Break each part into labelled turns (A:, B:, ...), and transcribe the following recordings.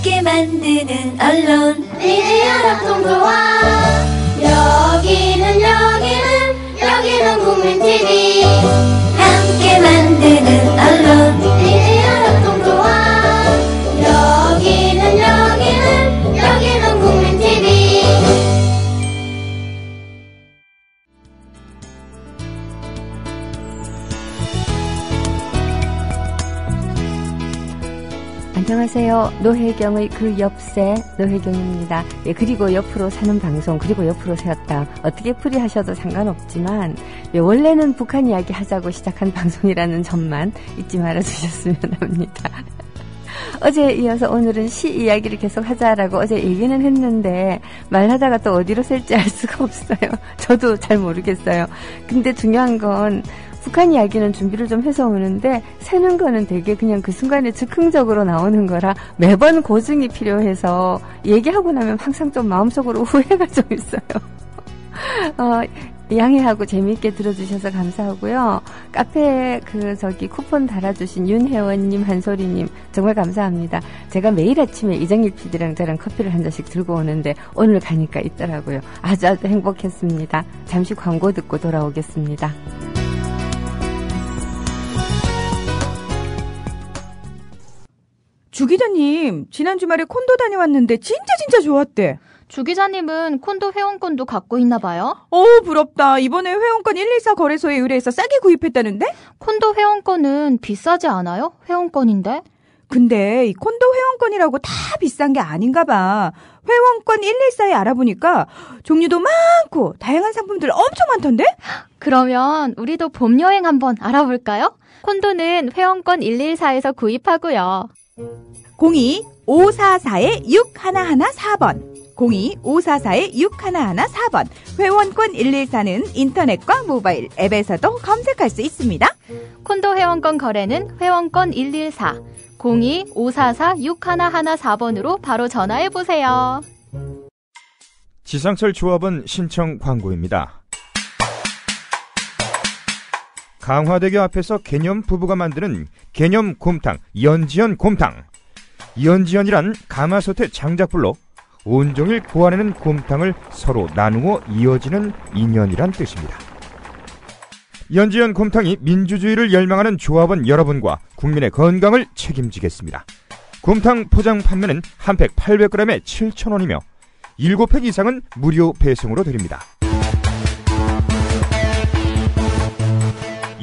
A: 함께 만드는 언론
B: 미디어 협동조합. 여기는 국민TV.
A: 함께 만드는 언론
B: 미디어 협동조합. 여기는 국민TV.
C: 안녕하세요. 노혜경의 그 옆새 노혜경입니다. 예, 그리고 옆으로 사는 방송, 그리고 옆으로 세웠다. 어떻게 풀이하셔도 상관없지만 원래는 북한 이야기 하자고 시작한 방송이라는 점만 잊지 말아주셨으면 합니다. 어제에 이어서 오늘은 시 이야기를 계속 하자라고 어제 얘기는 했는데 말하다가 또 어디로 셀지 알 수가 없어요. 저도 잘 모르겠어요. 근데 중요한 건 북한 이야기는 준비를 좀 해서 오는데 세는 거는 되게 그냥 그 순간에 즉흥적으로 나오는 거라 매번 고증이 필요해서 얘기하고 나면 항상 좀 마음속으로 후회가 좀 있어요. 양해하고 재미있게 들어주셔서 감사하고요. 카페에 쿠폰 달아주신 윤혜원님, 한소리님 정말 감사합니다. 제가 매일 아침에 이정일 PD랑 저랑 커피를 한 잔씩 들고 오는데 오늘 가니까 있더라고요. 아주 행복했습니다. 잠시 광고 듣고 돌아오겠습니다.
D: 주 기자님, 지난 주말에 콘도 다녀왔는데 진짜 좋았대.
E: 주 기자님은 콘도 회원권도 갖고 있나 봐요?
D: 부럽다. 이번에 회원권 114 거래소에 의뢰해서 싸게 구입했다는데?
E: 콘도 회원권은 비싸지 않아요? 회원권인데?
D: 근데 이 콘도 회원권이라고 다 비싼 게 아닌가 봐. 회원권 114에 알아보니까 종류도 많고 다양한 상품들 엄청 많던데?
E: 그러면 우리도 봄 여행 한번 알아볼까요? 콘도는 회원권 114에서 구입하고요.
D: 02-544-6114번 02-544-6114번 회원권 114는 인터넷과 모바일 앱에서도 검색할 수 있습니다.
E: 콘도 회원권 거래는 회원권 114 02-544-6114번으로 바로 전화해보세요.
F: 지상철 조합원 신청 광고입니다. 강화대교 앞에서 개념 부부가 만드는 개념 곰탕 연지연 곰탕. 연지연이란 가마솥의 장작불로 온종일 구워내는 곰탕을 서로 나누어 이어지는 인연이란 뜻입니다. 연지연 곰탕이 민주주의를 열망하는 조합원 여러분과 국민의 건강을 책임지겠습니다. 곰탕 포장 판매는 한 팩 800g에 7,000원이며 7팩 이상은 무료 배송으로 드립니다.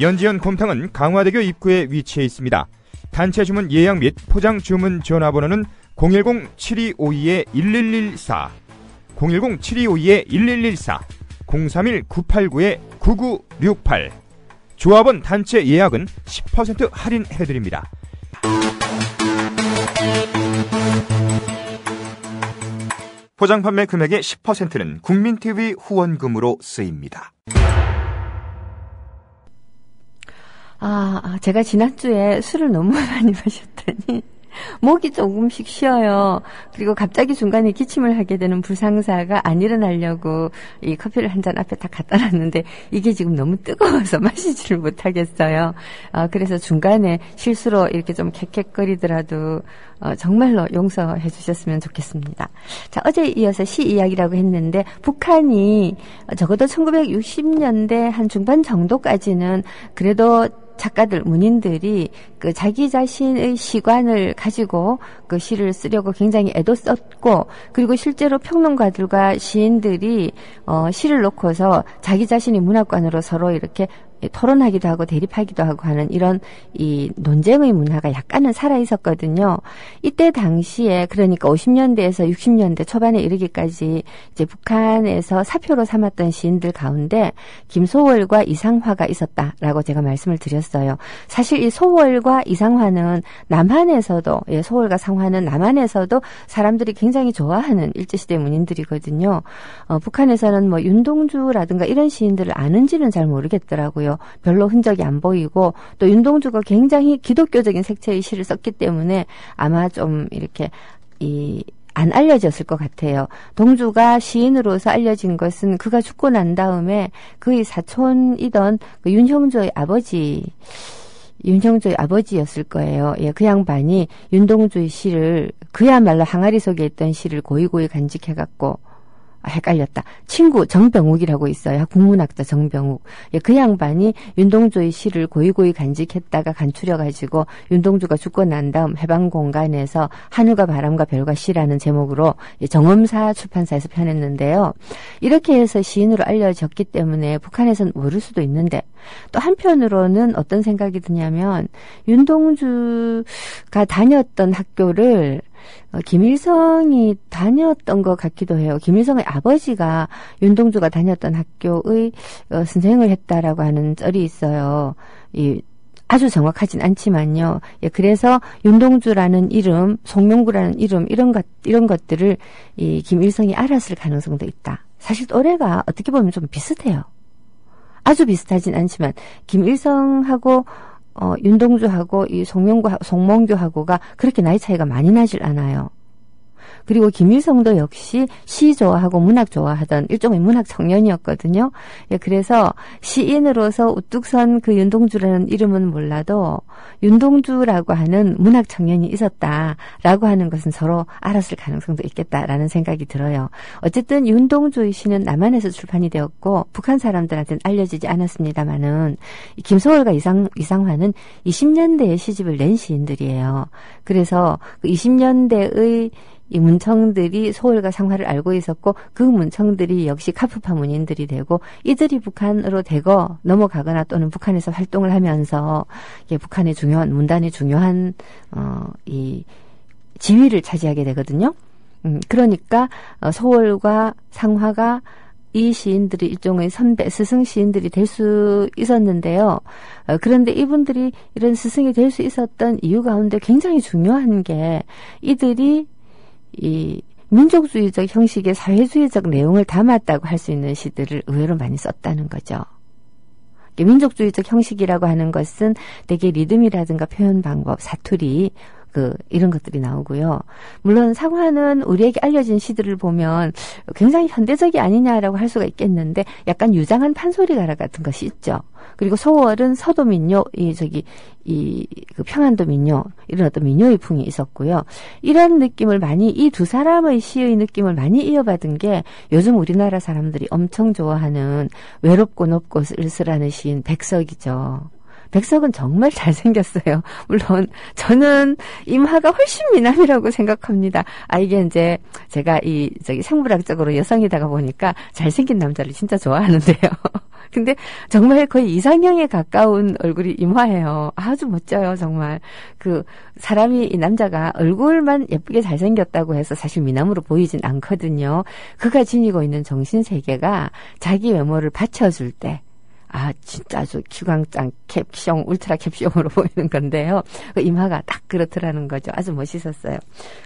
F: 연지연 곰탕은 강화대교 입구에 위치해 있습니다. 단체 주문 예약 및 포장 주문 전화번호는 010-7252-1114, 010-7252-1114, 031-989-9968. 조합원 단체 예약은 10% 할인해드립니다. 포장 판매 금액의 10%는 국민TV 후원금으로 쓰입니다.
C: 제가 지난주에 술을 너무 많이 마셨더니 목이 조금씩 쉬어요. 그리고 갑자기 중간에 기침을 하게 되는 불상사가 안 일어나려고 이 커피를 한 잔 앞에 딱 갖다 놨는데 이게 지금 너무 뜨거워서 마시지를 못하겠어요. 그래서 중간에 실수로 이렇게 좀 캑캑거리더라도 정말로 용서해 주셨으면 좋겠습니다. 자, 어제 이어서 시 이야기라고 했는데 북한이 적어도 1960년대 한 중반 정도까지는 그래도 작가들, 문인들이 그 자기 자신의 시관을 가지고 그 시를 쓰려고 굉장히 애도 썼고, 그리고 실제로 평론가들과 시인들이 시를 놓고서 자기 자신이 문학관으로 서로 이렇게 토론하기도 하고 대립하기도 하고 하는 이런 이 논쟁의 문화가 약간은 살아 있었거든요. 이때 당시에 그러니까 50년대에서 60년대 초반에 이르기까지 이제 북한에서 사표로 삼았던 시인들 가운데 김소월과 이상화가 있었다라고 제가 말씀을 드렸어요. 사실 이 소월과 이상화는 남한에서도, 소월과 상화는 남한에서도 사람들이 굉장히 좋아하는 일제시대 문인들이거든요. 북한에서는 뭐 윤동주라든가 이런 시인들을 아는지는 잘 모르겠더라고요. 별로 흔적이 안 보이고, 또 윤동주가 굉장히 기독교적인 색채의 시를 썼기 때문에 아마 좀 이렇게 안 알려졌을 것 같아요. 동주가 시인으로서 알려진 것은 그가 죽고 난 다음에 그의 사촌이던 그 윤형조의 아버지, 윤형주의 아버지였을 거예요. 예, 그 양반이 윤동주의 시를 그야말로 항아리 속에 있던 시를 고이고이 간직해갖고 헷갈렸다. 친구 정병욱이라고 있어요. 국문학자 정병욱. 예, 그 양반이 윤동주의 시를 고이고이 간직했다가 간추려가지고 윤동주가 죽고 난 다음 해방공간에서 하늘과 바람과 별과 시라는 제목으로 정엄사 출판사에서 펴냈는데요. 이렇게 해서 시인으로 알려졌기 때문에 북한에서는 모를 수도 있는데 또 한편으로는 어떤 생각이 드냐면 윤동주가 다녔던 학교를 김일성이 다녔던 것 같기도 해요. 김일성의 아버지가 윤동주가 다녔던 학교의 선생을 했다라고 하는 썰이 있어요. 아주 정확하진 않지만요. 예, 그래서 윤동주라는 이름, 송명구라는 이름 이런 것들을 이 김일성이 알았을 가능성도 있다. 사실 또래가 어떻게 보면 좀 비슷해요. 아주 비슷하진 않지만 김일성하고 윤동주하고 이 송몽규하고가 그렇게 나이 차이가 많이 나질 않아요. 그리고 김일성도 역시 시 좋아하고 문학 좋아하던 일종의 문학 청년이었거든요. 예, 그래서 시인으로서 우뚝 선 그 윤동주라는 이름은 몰라도 윤동주라고 하는 문학 청년이 있었다라고 하는 것은 서로 알았을 가능성도 있겠다라는 생각이 들어요. 어쨌든 윤동주의 시는 남한에서 출판이 되었고 북한 사람들한테는 알려지지 않았습니다마는 김소월과 이상화는 20년대에 시집을 낸 시인들이에요. 그래서 그 20년대의 이 문청들이 소월과 상화를 알고 있었고 그 문청들이 역시 카프파 문인들이 되고 이들이 북한으로 대거 넘어가거나 또는 북한에서 활동을 하면서 북한의 중요한 문단의 중요한 이 지위를 차지하게 되거든요. 그러니까 소월과 상화가 이 시인들이 일종의 선배, 스승 시인들이 될 수 있었는데요. 그런데 이분들이 이런 스승이 될 수 있었던 이유 가운데 굉장히 중요한 게 이들이 이 민족주의적 형식의 사회주의적 내용을 담았다고 할 수 있는 시들을 의외로 많이 썼다는 거죠. 민족주의적 형식이라고 하는 것은 대개 리듬이라든가 표현 방법, 사투리, 이런 것들이 나오고요. 물론 상화는 우리에게 알려진 시들을 보면 굉장히 현대적이 아니냐라고 할 수가 있겠는데 약간 유장한 판소리가라 같은 것이 있죠. 그리고 소월은 서도 민요, 그 평안도 민요, 이런 어떤 민요의 풍이 있었고요. 이런 느낌을 이 두 사람의 시의 느낌을 많이 이어받은 게 요즘 우리나라 사람들이 엄청 좋아하는 외롭고 높고 쓸쓸하는 시인 백석이죠. 백석은 정말 잘생겼어요. 물론 저는 임하가 훨씬 미남이라고 생각합니다. 이게 이제 제가 생물학적으로 여성이다가 보니까 잘생긴 남자를 진짜 좋아하는데요. 근데 정말 거의 이상형에 가까운 얼굴이 임화예요. 아주 멋져요, 정말. 이 남자가 얼굴만 예쁘게 잘생겼다고 해서 사실 미남으로 보이진 않거든요. 그가 지니고 있는 정신세계가 자기 외모를 받쳐줄 때 진짜 아주 기광장 캡숑, 울트라 캡숑으로 보이는 건데요. 임화가 딱 그렇더라는 거죠. 아주 멋있었어요.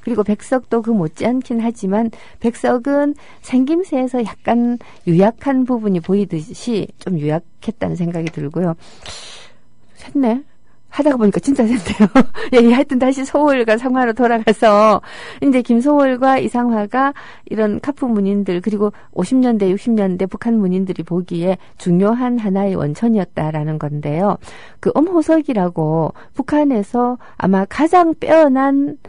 C: 그리고 백석도 그 못지않긴 하지만 백석은 생김새에서 약간 유약한 부분이 보이듯이 좀 유약했다는 생각이 들고요. 샜네. 하다가 보니까 진짜 샜네요. 예, 하여튼 다시 소월과 상화로 돌아가서 이제 김소월과 이상화가 이런 카프 문인들 그리고 50년대, 60년대 북한 문인들이 보기에 중요한 하나의 원천이었다라는 건데요. 엄호석이라고 북한에서 아마 가장 빼어난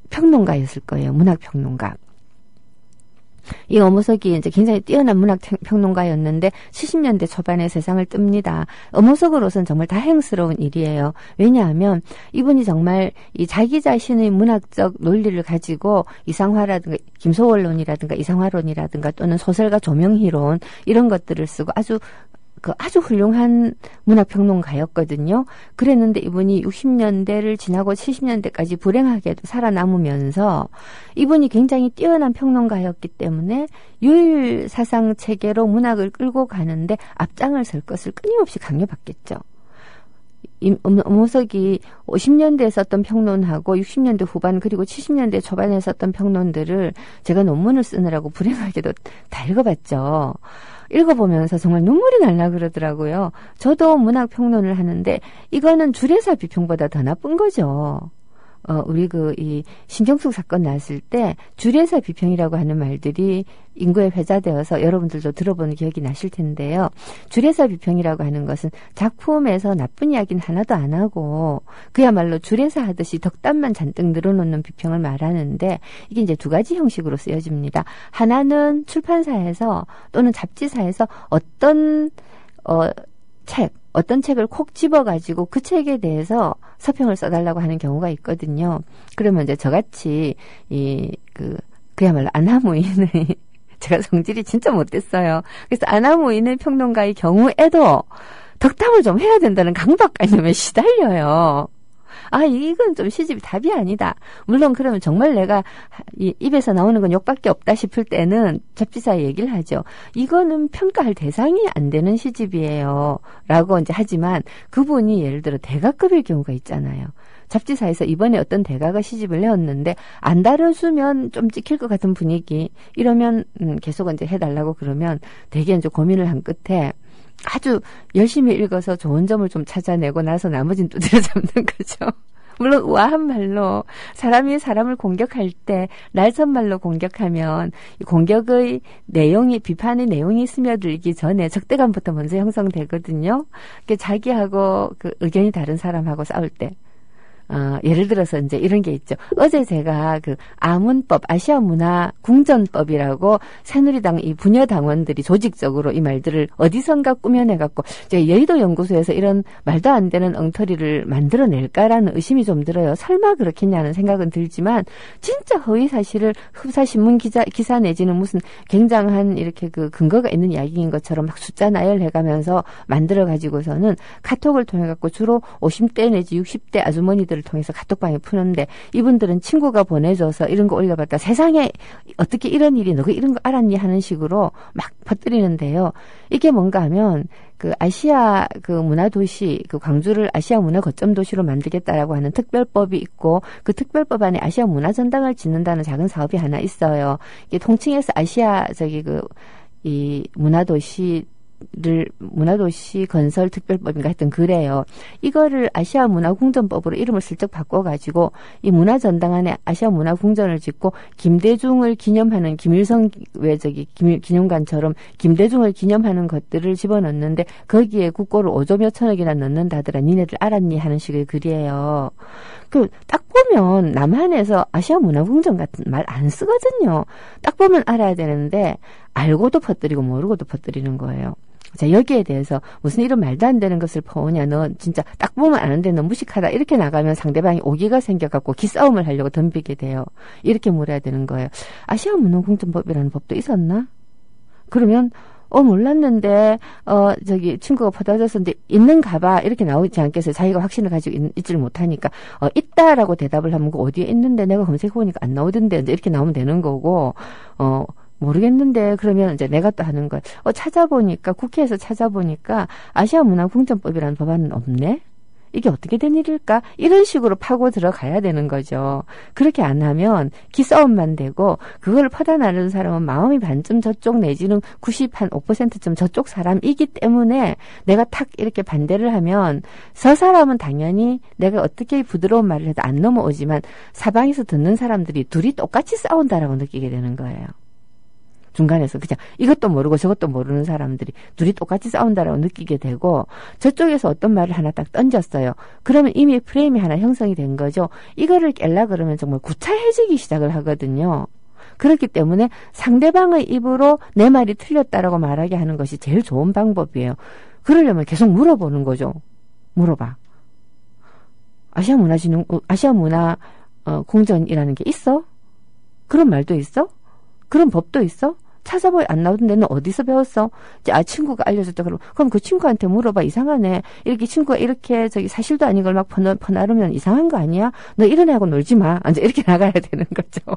C: 평론가였을 거예요. 문학 평론가. 이 엄호석이 이제 굉장히 뛰어난 문학 평론가였는데 70년대 초반에 세상을 뜹니다. 엄호석으로서는 정말 다행스러운 일이에요. 왜냐하면 이분이 정말 이 자기 자신의 문학적 논리를 가지고 이상화라든가 김소월론이라든가 이상화론이라든가 또는 소설가 조명희론 이런 것들을 쓰고 아주 훌륭한 문학평론가였거든요. 그랬는데 이분이 60년대를 지나고 70년대까지 불행하게도 살아남으면서 이분이 굉장히 뛰어난 평론가였기 때문에 유일 사상 체계로 문학을 끌고 가는데 앞장을 설 것을 끊임없이 강요받겠죠. 엄호석이 50년대에 썼던 평론하고 60년대 후반 그리고 70년대 초반에 썼던 평론들을 제가 논문을 쓰느라고 불행하게도 다 읽어봤죠. 읽어보면서 정말 눈물이 날라 그러더라고요. 저도 문학 평론을 하는데 이거는 주례사 비평보다 더 나쁜 거죠. 우리 이 신경숙 사건 났을 때 주례사 비평이라고 하는 말들이 인구에 회자되어서 여러분들도 들어본 기억이 나실 텐데요. 주례사 비평이라고 하는 것은 작품에서 나쁜 이야기는 하나도 안 하고 그야말로 주례사 하듯이 덕담만 잔뜩 늘어놓는 비평을 말하는데 이게 이제 두 가지 형식으로 쓰여집니다. 하나는 출판사에서 또는 잡지사에서 어떤 책을 콕 집어가지고 그 책에 대해서 서평을 써달라고 하는 경우가 있거든요. 그러면 이제 저같이 그야말로 아나무인의 제가 성질이 진짜 못됐어요. 그래서 아나무인의 평론가의 경우에도 덕담을 좀 해야 된다는 강박관념에 시달려요. 이건 좀 시집이 답이 아니다. 물론 그러면 정말 내가 입에서 나오는 건 욕밖에 없다 싶을 때는 잡지사에 얘기를 하죠. 이거는 평가할 대상이 안 되는 시집이에요. 라고 이제 하지만 그분이 예를 들어 대가급일 경우가 있잖아요. 잡지사에서 이번에 어떤 대가가 시집을 내었는데 안 다뤄주면 좀 찍힐 것 같은 분위기. 이러면 계속 이제 해달라고 그러면 되게 이제 고민을 한 끝에 아주 열심히 읽어서 좋은 점을 좀 찾아내고 나서 나머지는 두드려 잡는 거죠. 물론 우아한 말로 사람이 사람을 공격할 때 날선말로 공격하면 공격의 내용이 비판의 내용이 스며들기 전에 적대감부터 먼저 형성되거든요. 자기하고 의견이 다른 사람하고 싸울 때 예를 들어서 이제 이런 게 있죠. 어제 제가 아문법, 아시아 문화 궁전법이라고 새누리당 이 부녀 당원들이 조직적으로 이 말들을 어디선가 꾸며내갖고 제가 여의도 연구소에서 이런 말도 안 되는 엉터리를 만들어낼까라는 의심이 좀 들어요. 설마 그렇겠냐는 생각은 들지만 진짜 허위 사실을 흡사신문 기사 내지는 무슨 굉장한 이렇게 근거가 있는 이야기인 것처럼 막 숫자 나열해가면서 만들어가지고서는 카톡을 통해갖고 주로 50대 내지 60대 아주머니들을 통해서 카톡방에 푸는데 이분들은 친구가 보내줘서 이런 거 올려봤다. 세상에 어떻게 이런 일이 너가 이런 거 알았니 하는 식으로 막 퍼뜨리는데요. 이게 뭔가 하면 아시아 문화도시 광주를 아시아 문화 거점 도시로 만들겠다라고 하는 특별법이 있고 그 특별법 안에 아시아 문화전당을 짓는다는 작은 사업이 하나 있어요. 이게 통칭해서 아시아 이 문화도시 건설 특별법인가 하여튼 그래요. 이거를 아시아 문화궁전법으로 이름을 슬쩍 바꿔가지고 이 문화전당 안에 아시아 문화궁전을 짓고 김대중을 기념하는 김일성 기념관처럼 김대중을 기념하는 것들을 집어넣는데 거기에 국고를 5조 몇천억이나 넣는다더라. 니네들 알았니? 하는 식의 글이에요. 딱 보면 남한에서 아시아 문화궁전 같은 말 안 쓰거든요. 딱 보면 알아야 되는데 알고도 퍼뜨리고 모르고도 퍼뜨리는 거예요. 자, 여기에 대해서 무슨 이런 말도 안 되는 것을 퍼오냐, 너 진짜 딱 보면 아는데 너 무식하다. 이렇게 나가면 상대방이 오기가 생겨갖고 기싸움을 하려고 덤비게 돼요. 이렇게 물어야 되는 거예요. 아시아 문화궁전법이라는 법도 있었나? 그러면 몰랐는데, 친구가 퍼다줬었는데, 있는가 봐. 이렇게 나오지 않겠어요. 자기가 확신을 가지고 있지를 못하니까, 있다라고 대답을 하면 어디에 있는데 내가 검색해보니까 안 나오던데, 이제 이렇게 나오면 되는 거고, 모르겠는데, 그러면 이제 내가 또 하는 거야. 국회에서 찾아보니까, 아시아 문화궁전법이라는 법안은 없네? 이게 어떻게 된 일일까? 이런 식으로 파고 들어가야 되는 거죠. 그렇게 안 하면 기싸움만 되고 그걸 퍼다 나르는 사람은 마음이 반쯤 저쪽 내지는 95%쯤 저쪽 사람이기 때문에 내가 탁 이렇게 반대를 하면 저 사람은 당연히 내가 어떻게 부드러운 말을 해도 안 넘어오지만 사방에서 듣는 사람들이 둘이 똑같이 싸운다라고 느끼게 되는 거예요. 중간에서 그냥 이것도 모르고 저것도 모르는 사람들이 둘이 똑같이 싸운다라고 느끼게 되고 저쪽에서 어떤 말을 하나 딱 던졌어요. 그러면 이미 프레임이 하나 형성이 된 거죠. 이거를 깰라 그러면 정말 구차해지기 시작을 하거든요. 그렇기 때문에 상대방의 입으로 내 말이 틀렸다라고 말하게 하는 것이 제일 좋은 방법이에요. 그러려면 계속 물어보는 거죠. 물어봐. 아시아 문화 궁전이라는 게 있어? 그런 말도 있어? 그런 법도 있어? 찾아보니 안 나오던데 너 어디서 배웠어? 친구가 알려줬다. 그럼 그 친구한테 물어봐. 이상하네. 이렇게 친구가 이렇게 사실도 아닌 걸 막 퍼나르면 이상한 거 아니야? 너 이런 애하고 놀지 마. 이제 이렇게 나가야 되는 거죠.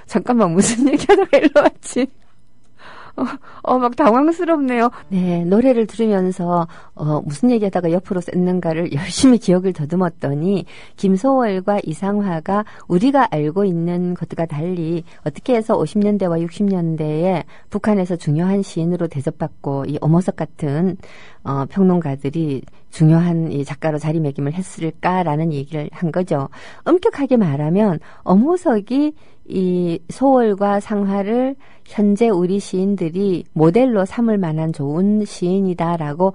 C: 잠깐만 무슨 얘기하다가 일로 왔지? 막 당황스럽네요. 네, 노래를 들으면서 무슨 얘기하다가 옆으로 쐈는가를 열심히 기억을 더듬었더니 김소월과 이상화가 우리가 알고 있는 것과 달리 어떻게 해서 50년대와 60년대에 북한에서 중요한 시인으로 대접받고 이 오모석 같은 평론가들이 중요한 이 작가로 자리매김을 했을까라는 얘기를 한 거죠. 엄격하게 말하면 엄호석이 이 소월과 상화를 현재 우리 시인들이 모델로 삼을 만한 좋은 시인이다라고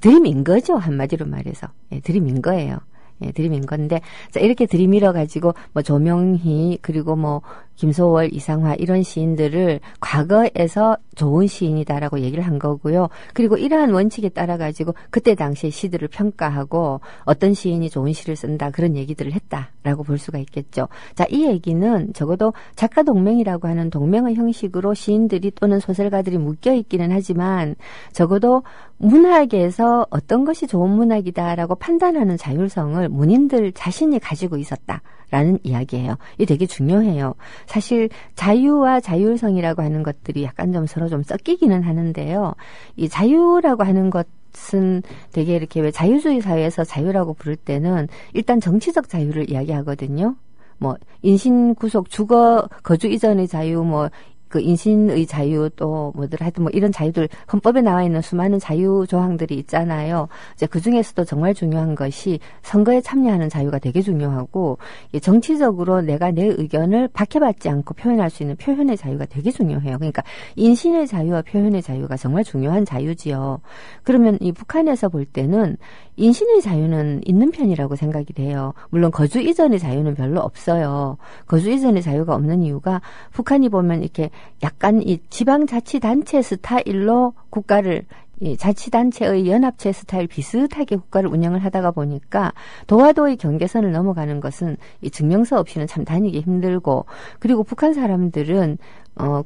C: 들이민 거죠. 한마디로 말해서. 예, 들이민 거예요. 예, 들이민 건데, 자, 이렇게 들이밀어가지고, 뭐, 조명희, 그리고 뭐, 김소월, 이상화, 이런 시인들을 과거에서 좋은 시인이다라고 얘기를 한 거고요. 그리고 이러한 원칙에 따라가지고, 그때 당시에 시들을 평가하고, 어떤 시인이 좋은 시를 쓴다, 그런 얘기들을 했다라고 볼 수가 있겠죠. 자, 이 얘기는 적어도 작가 동맹이라고 하는 동맹의 형식으로 시인들이 또는 소설가들이 묶여 있기는 하지만, 적어도 문학에서 어떤 것이 좋은 문학이다라고 판단하는 자율성을 문인들 자신이 가지고 있었다라는 이야기예요. 이게 되게 중요해요. 사실 자유와 자율성이라고 하는 것들이 약간 좀 서로 좀 섞이기는 하는데요. 이 자유라고 하는 것은 되게 이렇게 왜 자유주의 사회에서 자유라고 부를 때는 일단 정치적 자유를 이야기하거든요. 뭐 인신 구속, 주거 거주 이전의 자유, 뭐 그 인신의 자유 또 뭐들 하여튼 뭐 이런 자유들 헌법에 나와 있는 수많은 자유 조항들이 있잖아요. 이제 그 중에서도 정말 중요한 것이 선거에 참여하는 자유가 되게 중요하고 정치적으로 내가 내 의견을 박해받지 않고 표현할 수 있는 표현의 자유가 되게 중요해요. 그러니까 인신의 자유와 표현의 자유가 정말 중요한 자유지요. 그러면 이 북한에서 볼 때는 인신의 자유는 있는 편이라고 생각이 돼요. 물론 거주 이전의 자유는 별로 없어요. 거주 이전의 자유가 없는 이유가 북한이 보면 이렇게 약간 이 지방자치단체 스타일로 국가를 이 자치단체의 연합체 스타일 비슷하게 국가를 운영을 하다가 보니까 도와 도의 경계선을 넘어가는 것은 이 증명서 없이는 참 다니기 힘들고 그리고 북한 사람들은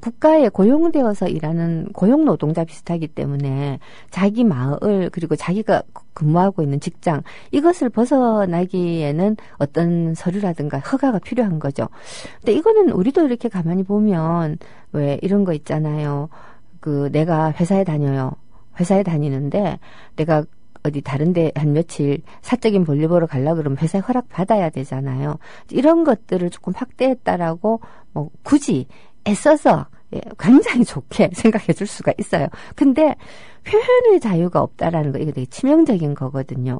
C: 국가에 고용되어서 일하는 고용노동자 비슷하기 때문에 자기 마을 그리고 자기가 근무하고 있는 직장 이것을 벗어나기에는 어떤 서류라든가 허가가 필요한 거죠. 근데 이거는 우리도 이렇게 가만히 보면 왜 이런 거 있잖아요. 그 내가 회사에 다녀요. 회사에 다니는데 내가 어디 다른데 한 며칠 사적인 볼일 보러 가려고 그러면 회사에 허락 받아야 되잖아요. 이런 것들을 조금 확대했다라고 뭐 굳이 애써서 굉장히 좋게 생각해 줄 수가 있어요. 근데 표현의 자유가 없다라는 거 이거 되게 치명적인 거거든요.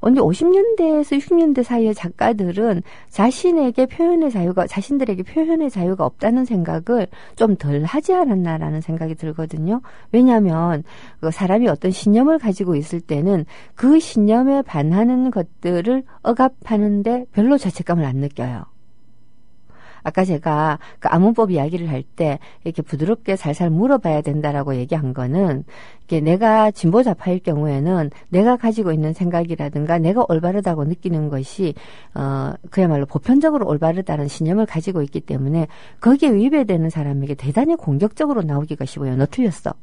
C: 언제 50년대에서 60년대 사이의 작가들은 자신들에게 표현의 자유가 없다는 생각을 좀 덜 하지 않았나라는 생각이 들거든요. 왜냐하면 사람이 어떤 신념을 가지고 있을 때는 그 신념에 반하는 것들을 억압하는데 별로 죄책감을 안 느껴요. 아까 제가 그 아문법 이야기를 할 때 이렇게 부드럽게 살살 물어봐야 된다라고 얘기한 거는 이게 내가 진보좌파일 경우에는 내가 가지고 있는 생각이라든가 내가 올바르다고 느끼는 것이 그야말로 보편적으로 올바르다는 신념을 가지고 있기 때문에 거기에 위배되는 사람에게 대단히 공격적으로 나오기가 쉬워요. 너 틀렸어.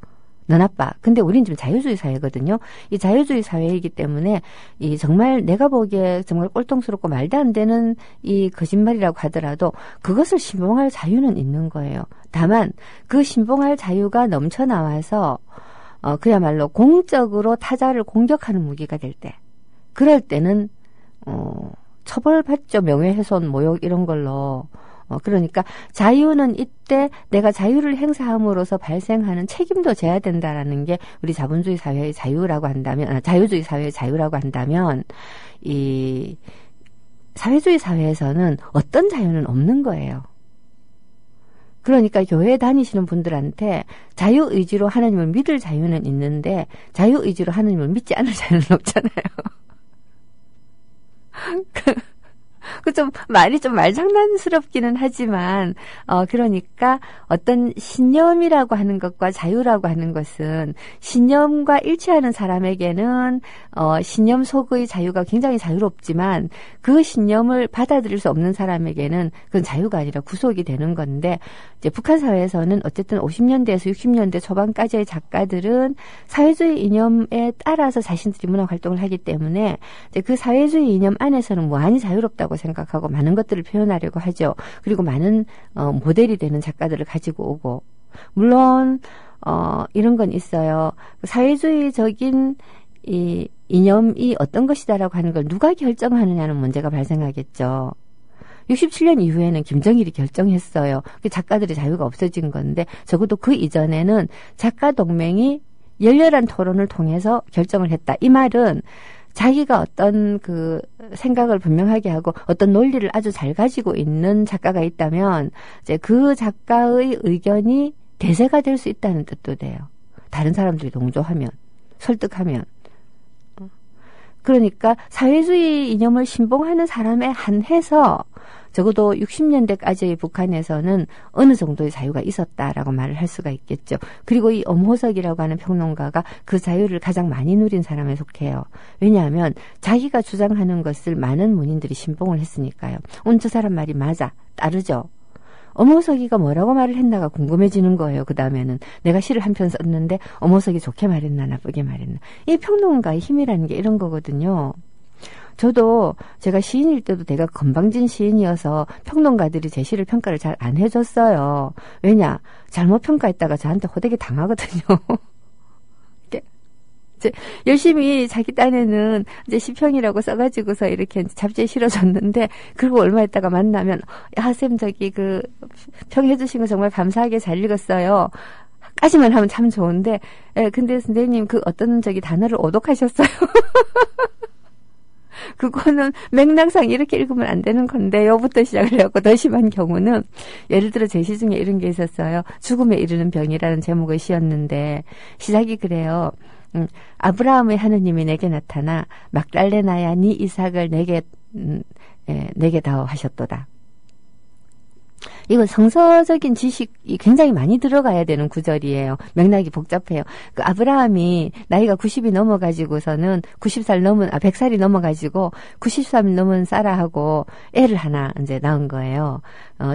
C: 너 나빠. 근데 우린 지금 자유주의 사회거든요. 이 자유주의 사회이기 때문에 이 정말 내가 보기에 정말 꼴통스럽고 말도 안 되는 이 거짓말이라고 하더라도 그것을 신봉할 자유는 있는 거예요. 다만 그 신봉할 자유가 넘쳐나와서 그야말로 공적으로 타자를 공격하는 무기가 될 때 그럴 때는 처벌받죠. 명예훼손, 모욕 이런 걸로. 그러니까 자유는 이때 내가 자유를 행사함으로써 발생하는 책임도 져야 된다라는 게 우리 자본주의 사회의 자유라고 한다면, 자유주의 사회의 자유라고 한다면, 이 사회주의 사회에서는 어떤 자유는 없는 거예요. 그러니까 교회에 다니시는 분들한테 자유의지로 하나님을 믿을 자유는 있는데 자유의지로 하나님을 믿지 않을 자유는 없잖아요. 좀 말이 좀 말장난스럽기는 하지만 그러니까 어떤 신념이라고 하는 것과 자유라고 하는 것은 신념과 일치하는 사람에게는 신념 속의 자유가 굉장히 자유롭지만 그 신념을 받아들일 수 없는 사람에게는 그건 자유가 아니라 구속이 되는 건데 이제 북한 사회에서는 어쨌든 50년대에서 60년대 초반까지의 작가들은 사회주의 이념에 따라서 자신들이 문학 활동을 하기 때문에 이제 그 사회주의 이념 안에서는 무한히 자유롭다고 생각하고 많은 것들을 표현하려고 하죠. 그리고 많은 모델이 되는 작가들을 가지고 오고 물론 이런 건 있어요. 사회주의적인 이 이념이 어떤 것이다라고 하는 걸 누가 결정하느냐는 문제가 발생하겠죠. 67년 이후에는 김정일이 결정했어요. 그 작가들의 자유가 없어진 건데 적어도 그 이전에는 작가 동맹이 열렬한 토론을 통해서 결정을 했다. 이 말은 자기가 어떤 그 생각을 분명하게 하고 어떤 논리를 아주 잘 가지고 있는 작가가 있다면 이제 그 작가의 의견이 대세가 될 수 있다는 뜻도 돼요. 다른 사람들이 동조하면, 설득하면. 그러니까 사회주의 이념을 신봉하는 사람에 한해서 적어도 60년대까지의 북한에서는 어느 정도의 자유가 있었다라고 말을 할 수가 있겠죠. 그리고 이 엄호석이라고 하는 평론가가 그 자유를 가장 많이 누린 사람에 속해요. 왜냐하면 자기가 주장하는 것을 많은 문인들이 신봉을 했으니까요. 저 사람 말이 맞아, 따르죠. 엄호석이가 뭐라고 말을 했나가 궁금해지는 거예요. 그 다음에는 내가 시를 한 편 썼는데 엄호석이 좋게 말했나 나쁘게 말했나. 이 평론가의 힘이라는 게 이런 거거든요. 저도 제가 시인일 때도 내가 건방진 시인이어서 평론가들이 제 시를 평가를 잘 안 해줬어요. 왜냐? 잘못 평가했다가 저한테 호되게 당하거든요. 이제 열심히 자기 딴에는 이제 시평이라고 써가지고서 이렇게 잡지에 실어줬는데, 그리고 얼마 있다가 만나면, 야, 쌤, 저기 그 평해주신 거 정말 감사하게 잘 읽었어요. 까지만 하면 참 좋은데, 예, 근데 선생님 그 어떤 저기 단어를 오독하셨어요. 그거는 맥락상 이렇게 읽으면 안 되는 건데요부터 시작을 해갖고 더 심한 경우는 예를 들어 제 시 중에 이런 게 있었어요. 죽음에 이르는 병이라는 제목의 시였는데 시작이 그래요. 아브라함의 하느님이 내게 나타나 막달레나야 네 이삭을 내게 다오 하셨도다. 이건 성서적인 지식이 굉장히 많이 들어가야 되는 구절이에요. 맥락이 복잡해요. 그 아브라함이 나이가 90이 넘어가지고서는 100살이 넘어가지고 90살 넘은 사라하고 애를 하나 이제 낳은 거예요.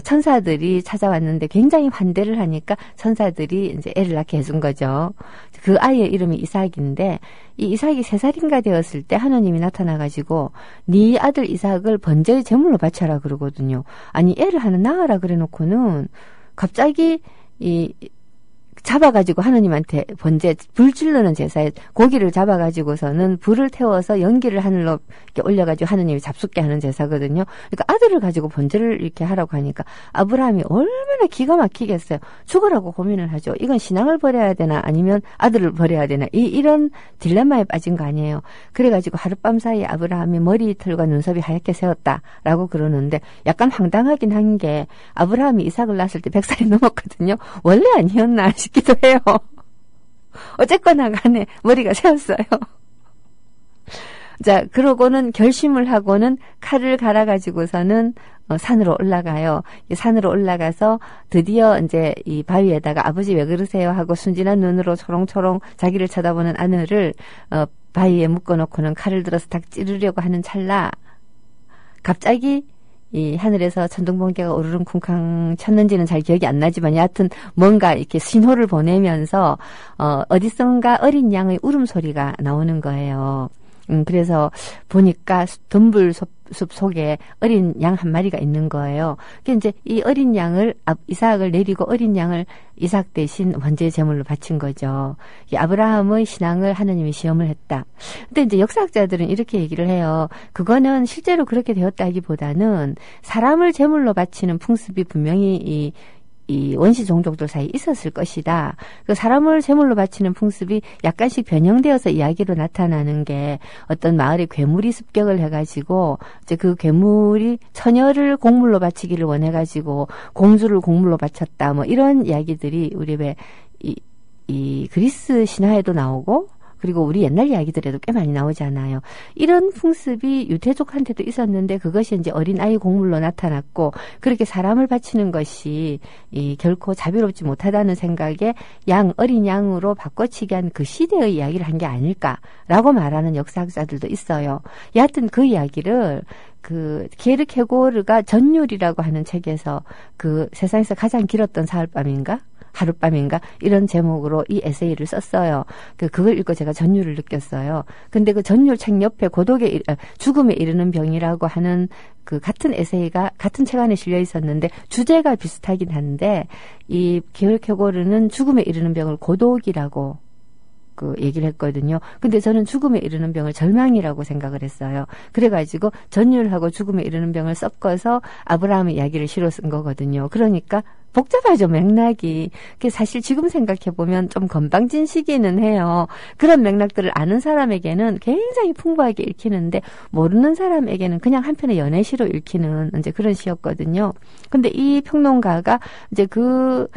C: 천사들이 찾아왔는데 굉장히 환대를 하니까 천사들이 이제 애를 낳게 해준 거죠. 그 아이의 이름이 이삭인데 이 이삭이 3살인가 되었을 때 하나님이 나타나가지고 네 아들 이삭을 번제의 제물로 바쳐라 그러거든요. 아니 애를 하나 낳아라 그래놓고는 갑자기 잡아가지고 하느님한테 번제, 불 지르는 제사에 고기를 잡아가지고서는 불을 태워서 연기를 하늘로 이렇게 올려가지고 하느님이 잡숫게 하는 제사거든요. 그러니까 아들을 가지고 번제를 이렇게 하라고 하니까 아브라함이 얼마나 기가 막히겠어요. 죽으라고 고민을 하죠. 이건 신앙을 버려야 되나 아니면 아들을 버려야 되나 이런 딜레마에 빠진 거 아니에요. 그래가지고 하룻밤 사이에 아브라함이 머리털과 눈썹이 하얗게 새었다라고 그러는데 약간 황당하긴 한 게 아브라함이 이삭을 낳았을 때 100살이 넘었거든요. 원래 아니었나 싶기도 해요. 어쨌거나 간에 머리가 새었어요. 자, 그러고는 결심을 하고는 칼을 갈아가지고서는 산으로 올라가요. 산으로 올라가서 드디어 이제 이 바위에다가 아버지 왜 그러세요 하고 순진한 눈으로 초롱초롱 자기를 쳐다보는 아내를 바위에 묶어놓고는 칼을 들어서 딱 찌르려고 하는 찰나 갑자기 이 하늘에서 천둥번개가 오르릉 쿵쾅 쳤는지는 잘 기억이 안 나지만 여하튼 뭔가 이렇게 신호를 보내면서 어디선가 어린 양의 울음소리가 나오는 거예요. 그래서 보니까 덤불숲 속에 어린 양 한 마리가 있는 거예요. 그러니까 이제 이 어린 양을 이삭을 내리고 어린 양을 이삭 대신 번제의 제물로 바친 거죠. 이 아브라함의 신앙을 하나님이 시험을 했다. 근데 이제 역사학자들은 이렇게 얘기를 해요. 그거는 실제로 그렇게 되었다기보다는 사람을 제물로 바치는 풍습이 분명히 이 원시 종족들 사이에 있었을 것이다. 그 사람을 제물로 바치는 풍습이 약간씩 변형되어서 이야기로 나타나는 게 어떤 마을에 괴물이 습격을 해가지고 이제 그 괴물이 처녀를 곡물로 바치기를 원해가지고 공주를 곡물로 바쳤다. 뭐 이런 이야기들이 우리 왜 이 그리스 신화에도 나오고 그리고 우리 옛날 이야기들에도 꽤 많이 나오잖아요. 이런 풍습이 유태족한테도 있었는데 그것이 이제 어린아이 곡물로 나타났고 그렇게 사람을 바치는 것이 결코 자비롭지 못하다는 생각에 어린 양으로 바꿔치기 한 그 시대의 이야기를 한 게 아닐까라고 말하는 역사학자들도 있어요. 여하튼 그 이야기를 게르케고르가 전율이라고 하는 책에서 그 세상에서 가장 길었던 하룻밤인가 이런 제목으로 이 에세이를 썼어요. 그걸 읽고 제가 전율을 느꼈어요. 근데 그 전율 책 옆에 죽음에 이르는 병이라고 하는 그 같은 에세이가 같은 책 안에 실려 있었는데 주제가 비슷하긴 한데 이 게르케고르는 죽음에 이르는 병을 고독이라고 얘기를 했거든요. 근데 저는 죽음에 이르는 병을 절망이라고 생각을 했어요. 그래가지고 전율하고 죽음에 이르는 병을 섞어서 아브라함의 이야기를 실어 쓴 거거든요. 그러니까 복잡하죠, 맥락이. 그게 사실 지금 생각해보면 좀 건방진시기는 해요. 그런 맥락들을 아는 사람에게는 굉장히 풍부하게 읽히는데, 모르는 사람에게는 그냥 한편의 연애시로 읽히는 이제 그런 시였거든요. 근데 이 평론가가 이제 그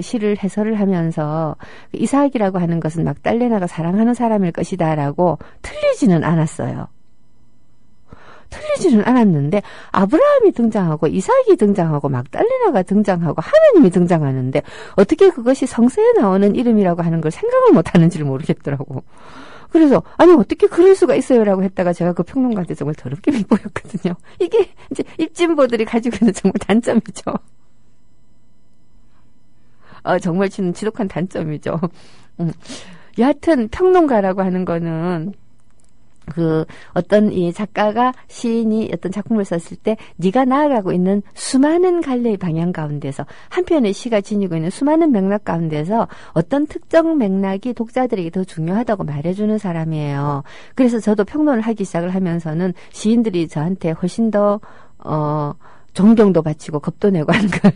C: 시를 해설을 하면서 이삭이라고 하는 것은 막달레나가 사랑하는 사람일 것이다라고 틀리지는 않았어요. 틀리지는 않았는데 아브라함이 등장하고 이삭이 등장하고 막달레나가 등장하고 하나님이 등장하는데 어떻게 그것이 성서에 나오는 이름이라고 하는 걸 생각을 못하는지를 모르겠더라고. 그래서 아니 어떻게 그럴 수가 있어요라고 했다가 제가 그 평론가한테 정말 더럽게 밉보였거든요. 이게 이제 입진보들이 가지고 있는 정말 단점이죠. 정말 지독한 단점이죠. 여하튼 평론가라고 하는 거는 어떤 이 작가가 시인이 어떤 작품을 썼을 때 네가 나아가고 있는 수많은 갈래의 방향 가운데서 한 편의 시가 지니고 있는 수많은 맥락 가운데서 어떤 특정 맥락이 독자들에게 더 중요하다고 말해주는 사람이에요. 그래서 저도 평론을 하기 시작을 하면서는 시인들이 저한테 훨씬 더 존경도 바치고 겁도 내고 하는 걸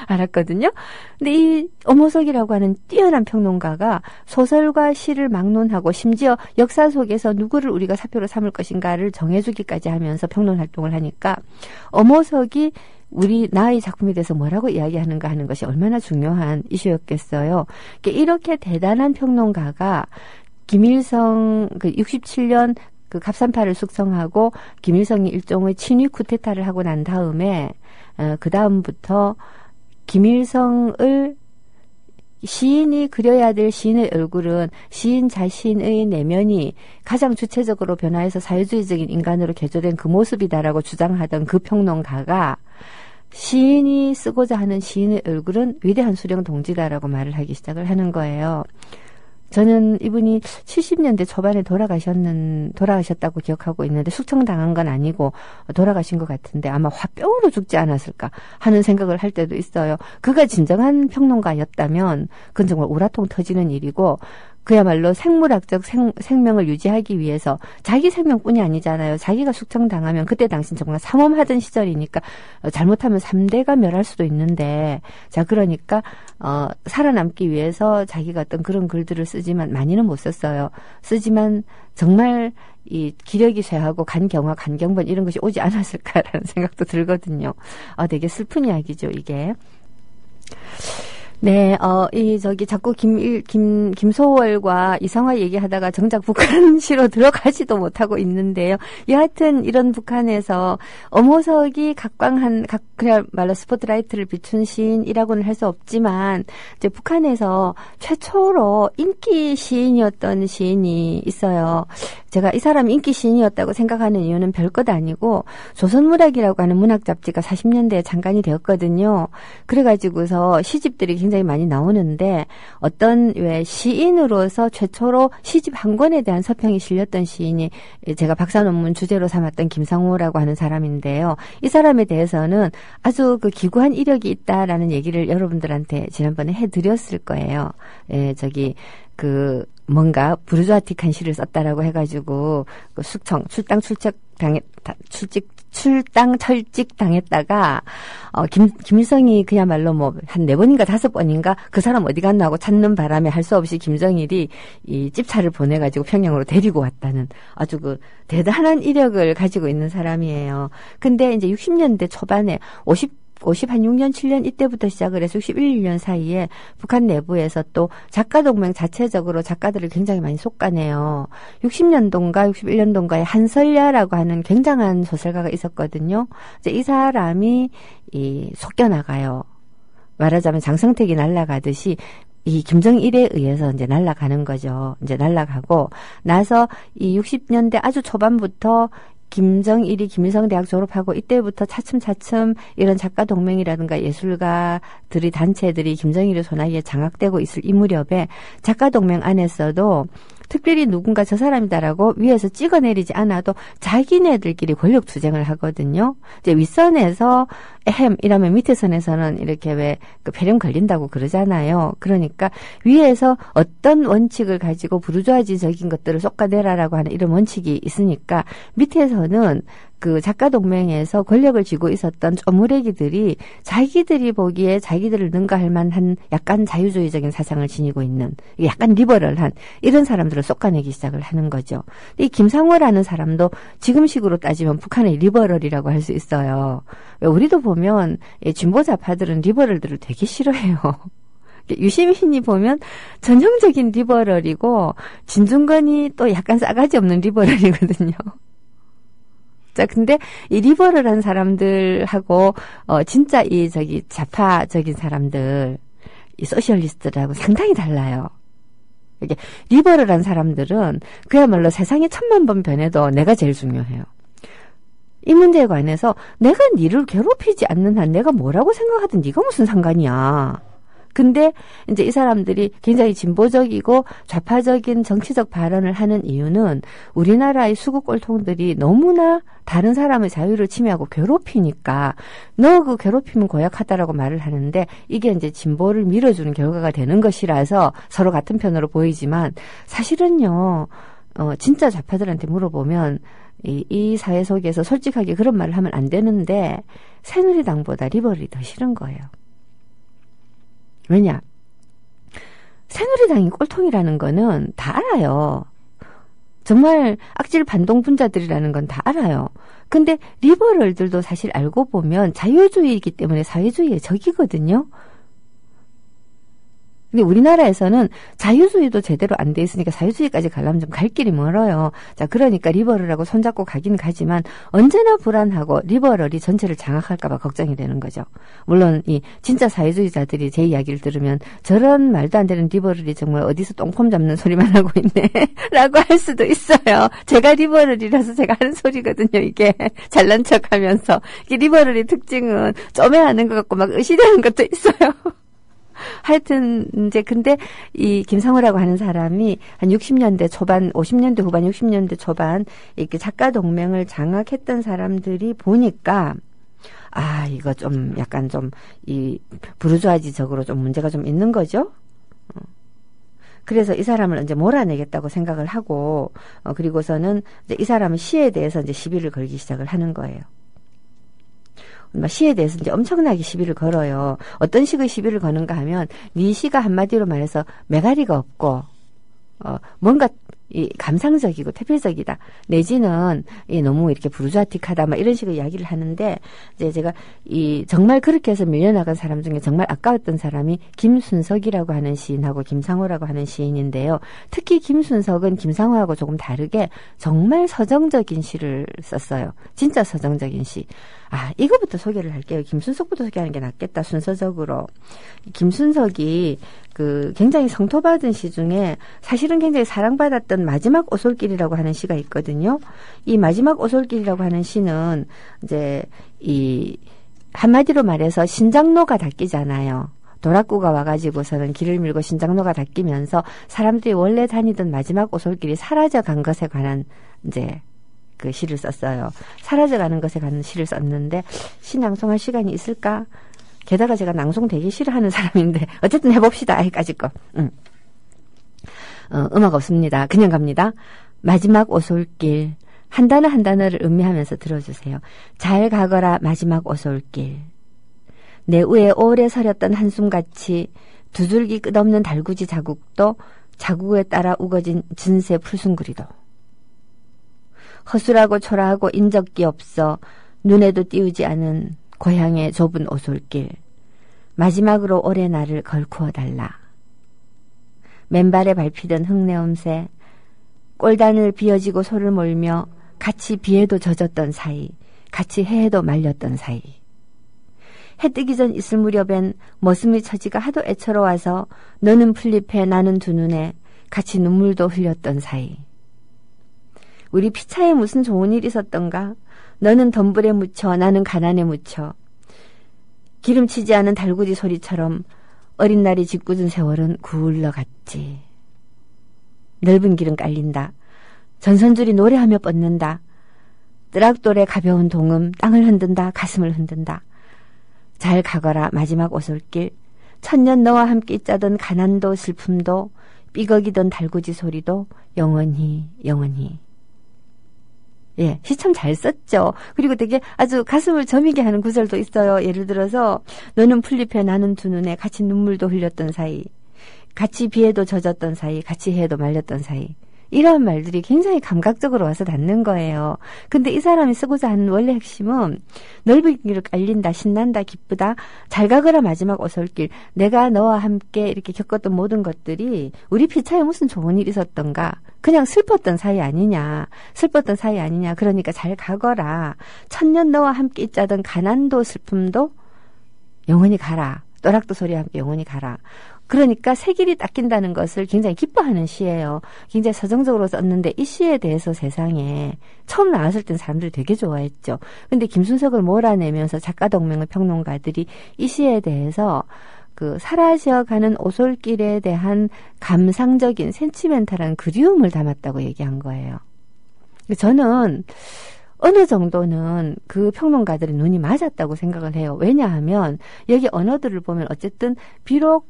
C: 알았거든요. 근데 이 엄호석이라고 하는 뛰어난 평론가가 소설과 시를 막론하고 심지어 역사 속에서 누구를 우리가 사표로 삼을 것인가를 정해주기까지 하면서 평론 활동을 하니까 엄호석이 나의 작품에 대해서 뭐라고 이야기하는가 하는 것이 얼마나 중요한 이슈였겠어요. 이렇게 대단한 평론가가 김일성 67년 그 갑산파를 숙성하고 김일성이 일종의 친위 쿠데타를 하고 난 다음에 그 다음부터 김일성을 시인이 그려야 될 시인의 얼굴은 시인 자신의 내면이 가장 주체적으로 변화해서 사회주의적인 인간으로 개조된 그 모습이다라고 주장하던 그 평론가가 시인이 쓰고자 하는 시인의 얼굴은 위대한 수령 동지다라고 말을 하기 시작을 하는 거예요. 저는 이분이 70년대 초반에 돌아가셨다고 기억하고 있는데 숙청당한 건 아니고 돌아가신 것 같은데 아마 화병으로 죽지 않았을까 하는 생각을 할 때도 있어요. 그가 진정한 평론가였다면 그건 정말 우라통 터지는 일이고 그야말로 생물학적 생명을 유지하기 위해서 자기 생명뿐이 아니잖아요. 자기가 숙청당하면 그때 당신 정말 삼엄하던 시절이니까 잘못하면 3대가 멸할 수도 있는데 자 그러니까 살아남기 위해서 자기가 어떤 그런 글들을 쓰지만 많이는 못 썼어요. 쓰지만 정말 이 기력이 쇠하고 간경화, 간경번 이런 것이 오지 않았을까라는 생각도 들거든요. 되게 슬픈 이야기죠, 이게. 네, 자꾸 김소월과 이성화 얘기하다가 정작 북한시로 들어가지도 못하고 있는데요. 여하튼 이런 북한에서 엄호석이 그야말로 스포트라이트를 비춘 시인이라고는 할 수 없지만, 이제 북한에서 최초로 인기 시인이었던 시인이 있어요. 제가 이 사람이 인기 시인이었다고 생각하는 이유는 별것 아니고, 조선문학이라고 하는 문학 잡지가 40년대에 창간이 되었거든요. 그래가지고서 시집들이 굉장히 많이 나오는데 어떤 시인으로서 최초로 시집 한 권에 대한 서평이 실렸던 시인이 제가 박사 논문 주제로 삼았던 김상호라고 하는 사람인데요. 이 사람에 대해서는 아주 기구한 이력이 있다라는 얘기를 여러분들한테 지난번에 해드렸을 거예요. 뭔가 부르주아틱한 시를 썼다라고 해가지고 출당 철직 당했다가 김일성이 그야말로 한 4번인가 5번인가 그 사람 어디 갔나 하고 찾는 바람에 할 수 없이 김정일이 이 찝차를 보내가지고 평양으로 데리고 왔다는 아주 대단한 이력을 가지고 있는 사람이에요. 근데 이제 60년대 초반에 56년, 7년 이때부터 시작을 해서 61, 2년 사이에 북한 내부에서 또 작가동맹 자체적으로 작가들을 굉장히 많이 솎아내요. 60년도인가 61년도인가에 한설야라고 하는 굉장한 소설가가 있었거든요. 이제 이 사람이 솎여나가요. 말하자면 장성택이 날아가듯이 이 김정일에 의해서 이제 날아가는 거죠. 이제 날아가고 나서 이 60년대 아주 초반부터 김정일이 김일성대학 졸업하고 이때부터 차츰차츰 이런 작가 동맹이라든가 예술가들이 단체들이 김정일의 손아귀에 장악되고 있을 이 무렵에 작가 동맹 안에서도 특별히 누군가 저 사람이다라고 위에서 찍어내리지 않아도 자기네들끼리 권력 투쟁을 하거든요. 이제 윗선에서 이러면 밑에 선에서는 이렇게 폐렴 걸린다고 그러잖아요. 그러니까 위에서 어떤 원칙을 가지고 부르주아지적인 것들을 솎아내라라고 하는 이런 원칙이 있으니까 밑에서는 그 작가 동맹에서 권력을 쥐고 있었던 쪼무레기들이 자기들이 보기에 자기들을 능가할 만한 약간 자유주의적인 사상을 지니고 있는 약간 리버럴한 이런 사람들을 솎아내기 시작을 하는 거죠. 이 김상호라는 사람도 지금식으로 따지면 북한의 리버럴이라고 할 수 있어요. 우리도 보면 진보 좌파들은 리버럴들을 되게 싫어해요. 유시민이 보면 전형적인 리버럴이고 진중권이 또 약간 싸가지 없는 리버럴이거든요. 자, 근데 이 리버럴한 사람들하고 진짜 이 좌파적인 사람들, 이 소셜리스트들하고 상당히 달라요. 이게 리버럴한 사람들은 그야말로 세상이 1000만 번 변해도 내가 제일 중요해요. 이 문제에 관해서 내가 니를 괴롭히지 않는 한 내가 뭐라고 생각하든 네가 무슨 상관이야. 근데 이제 이 사람들이 굉장히 진보적이고 좌파적인 정치적 발언을 하는 이유는 우리나라의 수구 꼴통들이 너무나 다른 사람의 자유를 침해하고 괴롭히니까 너 그 괴롭히면 고약하다라고 말을 하는데 이게 이제 진보를 밀어주는 결과가 되는 것이라서 서로 같은 편으로 보이지만 사실은요, 진짜 좌파들한테 물어보면 이 사회 속에서 솔직하게 그런 말을 하면 안 되는데 새누리당보다 리버럴이 더 싫은 거예요. 왜냐? 새누리당이 꼴통이라는 거는 다 알아요. 정말 악질 반동 분자들이라는 건 다 알아요. 근데 리버럴들도 사실 알고 보면 자유주의이기 때문에 사회주의의 적이거든요. 근데 우리나라에서는 자유주의도 제대로 안 돼 있으니까 사회주의까지 가려면 좀 갈 길이 멀어요. 자, 그러니까 리버럴하고 손잡고 가긴 가지만 언제나 불안하고 리버럴이 전체를 장악할까 봐 걱정이 되는 거죠. 물론 이 진짜 사회주의자들이 제 이야기를 들으면 저런 말도 안 되는 리버럴이 정말 어디서 똥폼 잡는 소리만 하고 있네 라고 할 수도 있어요. 제가 리버럴이라서 제가 하는 소리거든요. 이게 잘난 척하면서. 이게 리버럴의 특징은 쪼매하는 것 같고 막 의시되는 것도 있어요. 하여튼 이제 근데 이 김상호라고 하는 사람이 한 60년대 초반, 50년대 후반, 60년대 초반 이렇게 작가 동맹을 장악했던 사람들이 보니까 이거 좀 약간 좀 이 부르주아지적으로 좀 문제가 좀 있는 거죠. 그래서 이 사람을 이제 몰아내겠다고 생각을 하고 그리고서는 이제 이 사람은 시에 대해서 이제 시비를 걸기 시작을 하는 거예요. 시에 대해서 이제 엄청나게 시비를 걸어요. 어떤 식의 시비를 거는가 하면 네 시가 한마디로 말해서 매가리가 없고 뭔가 이 감상적이고 태폐적이다. 내지는 너무 이렇게 부르주아틱하다. 막 이런 식의 이야기를 하는데 이제 제가 정말 그렇게 해서 밀려나간 사람 중에 정말 아까웠던 사람이 김순석이라고 하는 시인하고 김상호라고 하는 시인인데요. 특히 김순석은 김상호하고 조금 다르게 정말 서정적인 시를 썼어요. 진짜 서정적인 시. 이거부터 소개를 할게요. 김순석부터 소개하는 게 낫겠다. 순서적으로. 김순석이 굉장히 성토받은 시 중에 사실은 굉장히 사랑받았던 마지막 오솔길이라고 하는 시가 있거든요. 이 마지막 오솔길이라고 하는 시는 이제 한마디로 말해서 신장로가 닦이잖아요. 도락구가 와가지고서는 길을 밀고 신장로가 닦이면서 사람들이 원래 다니던 마지막 오솔길이 사라져간 것에 관한 이제 그 시를 썼어요. 사라져가는 것에 관한 시를 썼는데 시 낭송할 시간이 있을까? 게다가 제가 낭송 되게 싫어하는 사람인데 어쨌든 해봅시다. 아이까지 거. 음악 없습니다. 그냥 갑니다. 마지막 오솔길. 한 단어 한 단어를 음미하면서 들어주세요. 잘 가거라 마지막 오솔길. 내 위에 오래 서렸던 한숨같이 두 줄기 끝없는 달구지 자국도 자국에 따라 우거진 진새 풀순구리도. 허술하고 초라하고 인적기 없어 눈에도 띄우지 않은 고향의 좁은 오솔길. 마지막으로 올해 나를 걸쿠어달라. 맨발에 밟히던 흙내음새, 꼴단을 비어지고 소를 몰며 같이 비에도 젖었던 사이, 같이 해에도 말렸던 사이. 해 뜨기 전 있을 무렵엔 머슴의 처지가 하도 애처로워서 너는 풀잎에 나는 두 눈에 같이 눈물도 흘렸던 사이. 우리 피차에 무슨 좋은 일 있었던가? 너는 덤불에 묻혀 나는 가난에 묻혀. 기름치지 않은 달구지 소리처럼 어린 날이 짓궂은 세월은 굴러갔지. 넓은 길은 깔린다. 전선줄이 노래하며 뻗는다. 뜨락돌의 가벼운 동음 땅을 흔든다. 가슴을 흔든다. 잘 가거라 마지막 오솔길. 천년 너와 함께 짜던 가난도 슬픔도 삐걱이던 달구지 소리도 영원히 영원히. 예, 시 참 잘 썼죠. 그리고 되게 아주 가슴을 저미게 하는 구절도 있어요. 예를 들어서 너는 풀잎에 나는 두 눈에 같이 눈물도 흘렸던 사이, 같이 비에도 젖었던 사이, 같이 해에도 말렸던 사이. 이러한 말들이 굉장히 감각적으로 와서 닿는 거예요. 근데 이 사람이 쓰고자 하는 원래 핵심은 넓은 길을 깔린다, 신난다, 기쁘다, 잘 가거라 마지막 오솔길, 내가 너와 함께 이렇게 겪었던 모든 것들이 우리 피차에 무슨 좋은 일이 있었던가, 그냥 슬펐던 사이 아니냐, 슬펐던 사이 아니냐, 그러니까 잘 가거라, 천년 너와 함께 있자던 가난도 슬픔도 영원히 가라, 또락도 소리와 함께 영원히 가라. 그러니까 새 길이 닦인다는 것을 굉장히 기뻐하는 시예요. 굉장히 서정적으로 썼는데 이 시에 대해서 세상에 처음 나왔을 땐 사람들이 되게 좋아했죠. 근데 김순석을 몰아내면서 작가 동맹의 평론가들이 이 시에 대해서 그 사라져가는 오솔길에 대한 감상적인 센치멘탈한 그리움을 담았다고 얘기한 거예요. 저는 어느 정도는 그 평론가들의 눈이 맞았다고 생각을 해요. 왜냐하면 여기 언어들을 보면 어쨌든 비록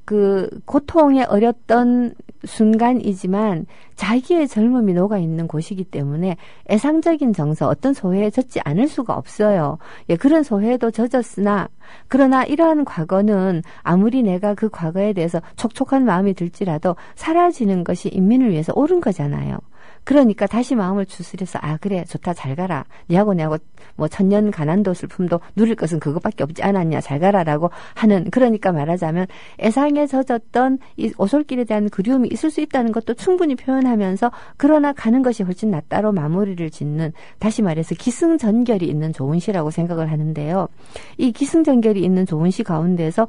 C: 그 고통에 어렸던 순간이지만 자기의 젊음이 녹아있는 곳이기 때문에 애상적인 정서, 어떤 소회에 젖지 않을 수가 없어요. 예, 그런 소회도 젖었으나 그러나 이러한 과거는 아무리 내가 그 과거에 대해서 촉촉한 마음이 들지라도 사라지는 것이 인민을 위해서 옳은 거잖아요. 그러니까 다시 마음을 추스려서 아 그래 좋다 잘 가라 니하고 내하고 뭐 천년 가난도 슬픔도 누릴 것은 그것밖에 없지 않았냐 잘 가라라고 하는 그러니까 말하자면 애상에 젖었던 이 오솔길에 대한 그리움이 있을 수 있다는 것도 충분히 표현하면서 그러나 가는 것이 훨씬 낫다로 마무리를 짓는 다시 말해서 기승전결이 있는 좋은 시라고 생각을 하는데요. 이 기승전결이 있는 좋은 시 가운데서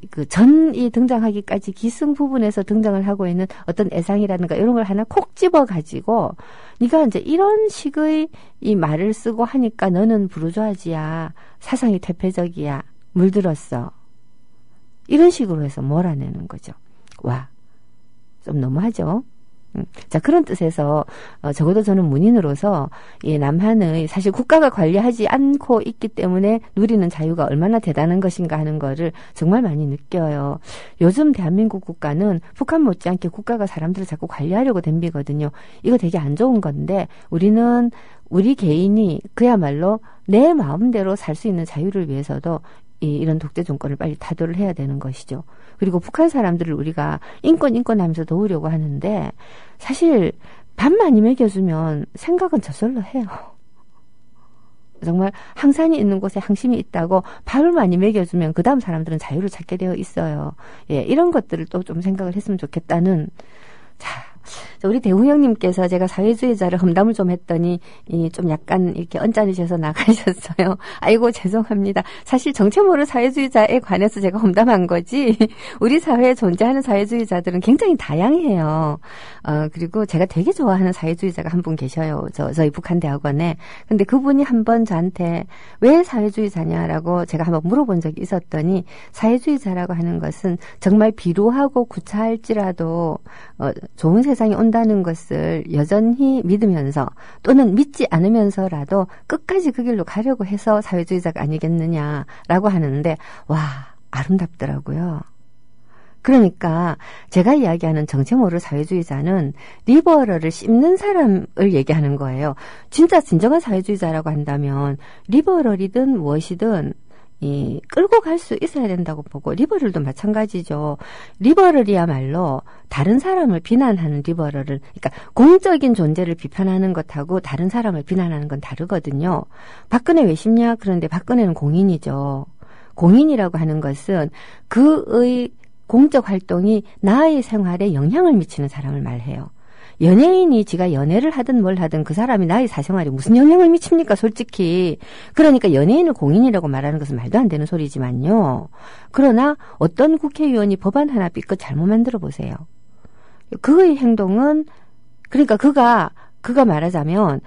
C: 그 전이 등장하기까지 기승 부분에서 등장을 하고 있는 어떤 애상이라든가 이런 걸 하나 콕 집어가지고, 네가 이제 이런 식의 이 말을 쓰고 하니까 너는 부르주아지야, 사상이 퇴폐적이야, 물들었어. 이런 식으로 해서 몰아내는 거죠. 와, 좀 너무하죠? 자, 그런 뜻에서 적어도 저는 문인으로서 이 남한의 사실 국가가 관리하지 않고 있기 때문에 누리는 자유가 얼마나 대단한 것인가 하는 거를 정말 많이 느껴요. 요즘 대한민국 국가는 북한 못지않게 국가가 사람들을 자꾸 관리하려고 덤비거든요. 이거 되게 안 좋은 건데 우리는 우리 개인이 그야말로 내 마음대로 살 수 있는 자유를 위해서도 이런 독재 정권을 빨리 타도를 해야 되는 것이죠. 그리고 북한 사람들을 우리가 인권 하면서 도우려고 하는데 사실 밥 많이 먹여주면 생각은 저절로 해요. 정말 항산이 있는 곳에 항심이 있다고 밥을 많이 먹여주면 그 다음 사람들은 자유를 찾게 되어 있어요. 예, 이런 것들을 또 좀 생각을 했으면 좋겠다는. 자, 우리 대웅형님께서 제가 사회주의자를 험담을 좀 했더니 좀 약간 이렇게 언짢으셔서 나가셨어요. 아이고 죄송합니다. 사실 정체 모를 사회주의자에 관해서 제가 험담한 거지 우리 사회에 존재하는 사회주의자들은 굉장히 다양해요. 그리고 제가 되게 좋아하는 사회주의자가 한 분 계셔요. 저희 북한대학원에. 근데 그분이 한번 저한테 왜 사회주의자냐라고 제가 한번 물어본 적이 있었더니 사회주의자라고 하는 것은 정말 비루하고 구차할지라도 좋은 세상이 온다는 것을 여전히 믿으면서 또는 믿지 않으면서라도 끝까지 그 길로 가려고 해서 사회주의자가 아니겠느냐라고 하는데 와 아름답더라고요. 그러니까 제가 이야기하는 정체 모를 사회주의자는 리버럴을 씹는 사람을 얘기하는 거예요. 진짜 진정한 사회주의자라고 한다면 리버럴이든 무엇이든 끌고 갈 수 있어야 된다고 보고 리버럴도 마찬가지죠. 리버럴이야말로 다른 사람을 비난하는 리버럴을 그러니까 공적인 존재를 비판하는 것하고 다른 사람을 비난하는 건 다르거든요. 박근혜 왜 씹냐? 그런데 박근혜는 공인이죠. 공인이라고 하는 것은 그의 공적 활동이 나의 생활에 영향을 미치는 사람을 말해요. 연예인이 지가 연애를 하든 뭘 하든 그 사람이 나의 사생활에 무슨 영향을 미칩니까 솔직히. 그러니까 연예인을 공인이라고 말하는 것은 말도 안 되는 소리지만요. 그러나 어떤 국회의원이 법안 하나 삐끗 잘못 만들어 보세요. 그의 행동은 그러니까 그가 말하자면